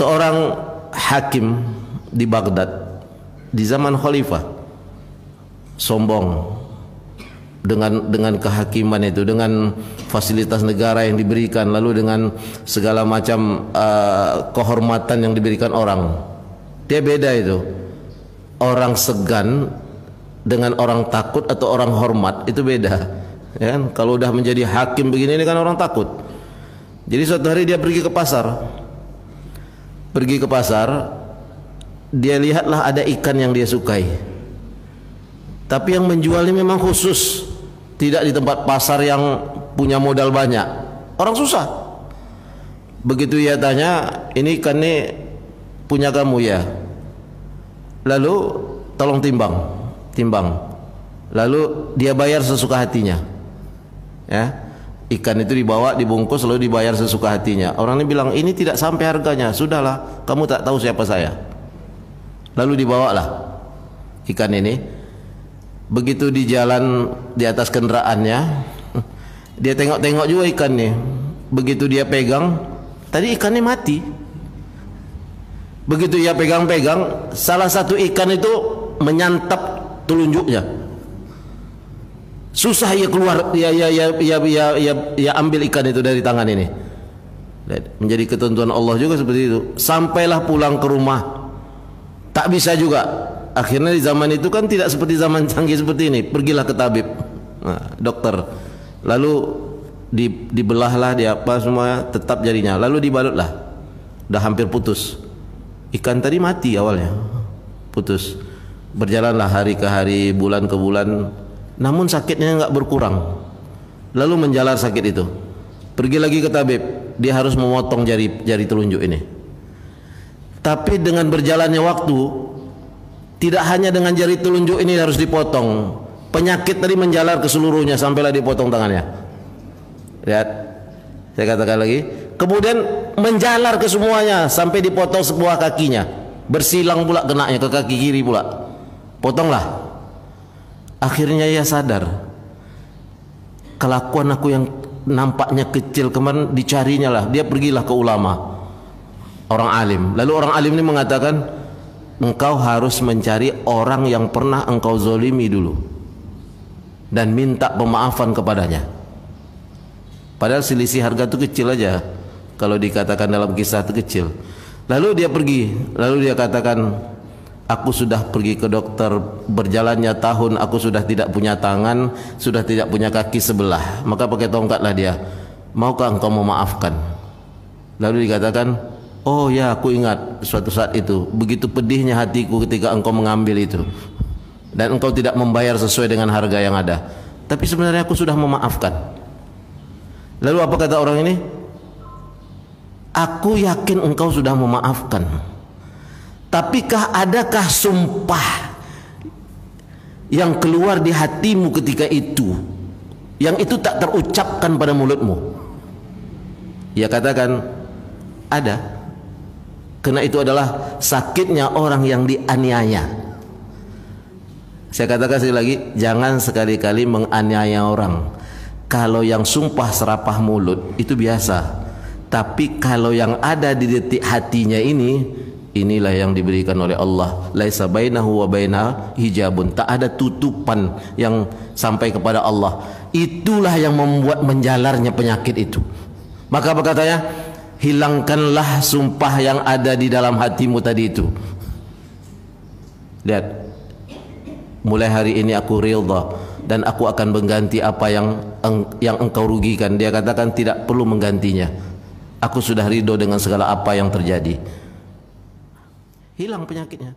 seorang hakim di Baghdad di zaman khalifah sombong dengan kehakiman itu, dengan fasilitas negara yang diberikan, lalu dengan segala macam kehormatan yang diberikan orang. Dia beda itu. Orang segan dengan orang takut atau orang hormat itu beda. Ya kan? Kalau udah menjadi hakim begini ini kan orang takut. Jadi suatu hari dia pergi ke pasar. Pergi ke pasar, dia lihatlah ada ikan yang dia sukai. Tapi yang menjualnya memang khusus, tidak di tempat pasar yang punya modal banyak. Orang susah. Begitu ia tanya, ini ikan ini punya kamu ya? Lalu tolong timbang. Lalu dia bayar sesuka hatinya. Ya, ikan itu dibawa, dibungkus, lalu dibayar sesuka hatinya. Orang ini bilang ini tidak sampai harganya. Sudahlah, kamu tak tahu siapa saya. Lalu dibawalah ikan ini. Begitu di jalan di atas kendaraannya, dia tengok-tengok juga ikannya. Begitu dia pegang, tadi ikannya mati. Begitu ia pegang-pegang, salah satu ikan itu menyantap telunjuknya. Susah ia keluar, ia ambil ikan itu dari tangan ini. Menjadi ketentuan Allah juga seperti itu. Sampailah pulang ke rumah, tak bisa juga. Akhirnya di zaman itu kan tidak seperti zaman canggih seperti ini. Pergilah ke tabib, dokter. Lalu dibelahlah dia apa semua, tetap jadinya. Lalu dibalutlah, udah hampir putus. Ikan tadi mati awalnya, putus. Berjalanlah hari ke hari, bulan ke bulan, namun sakitnya enggak berkurang. Lalu menjalar sakit itu. Pergi lagi ke tabib, dia harus memotong jari telunjuk ini. Tapi dengan berjalannya waktu, tidak hanya dengan jari telunjuk ini harus dipotong. Penyakit tadi menjalar ke seluruhnya sampailah dipotong tangannya. Lihat, saya katakan lagi. Kemudian menjalar ke semuanya sampai dipotong sebuah kakinya. Bersilang pula kenanya ke kaki kiri pula. Potonglah. Akhirnya ia sadar. Kelakuan aku yang nampaknya kecil kemarin dicarinya lah. Dia pergilah ke ulama, orang alim. Lalu orang alim ini mengatakan, engkau harus mencari orang yang pernah engkau zolimi dulu dan minta pemaafan kepadanya. Padahal selisih harga itu kecil aja. Kalau dikatakan dalam kisah itu kecil. Lalu dia pergi. Lalu dia katakan, aku sudah pergi ke dokter, berjalannya tahun, aku sudah tidak punya tangan, sudah tidak punya kaki sebelah. Maka pakai tongkatlah dia. Maukah engkau memaafkan? Lalu dikatakan, oh ya, aku ingat suatu saat itu. Begitu pedihnya hatiku ketika engkau mengambil itu. Dan engkau tidak membayar sesuai dengan harga yang ada. Tapi sebenarnya aku sudah memaafkan. Lalu apa kata orang ini? Aku yakin engkau sudah memaafkan. Tapikah adakah sumpah yang keluar di hatimu ketika itu, yang itu tak terucapkan pada mulutmu? Ia katakan, ada. Karena itu adalah sakitnya orang yang dianiaya. Saya katakan sekali lagi, jangan sekali-kali menganiaya orang. Kalau yang sumpah serapah mulut itu biasa. Tapi kalau yang ada di detik hatinya ini, inilah yang diberikan oleh Allah. Laisa bainahu wa baina hijabun. Tak ada tutupan yang sampai kepada Allah. Itulah yang membuat menjalarnya penyakit itu. Maka apa katanya? Hilangkanlah sumpah yang ada di dalam hatimu tadi itu. Lihat, mulai hari ini aku ridha dan aku akan mengganti apa yang engkau rugikan. Dia katakan tidak perlu menggantinya. Aku sudah ridho dengan segala apa yang terjadi. Hilang penyakitnya.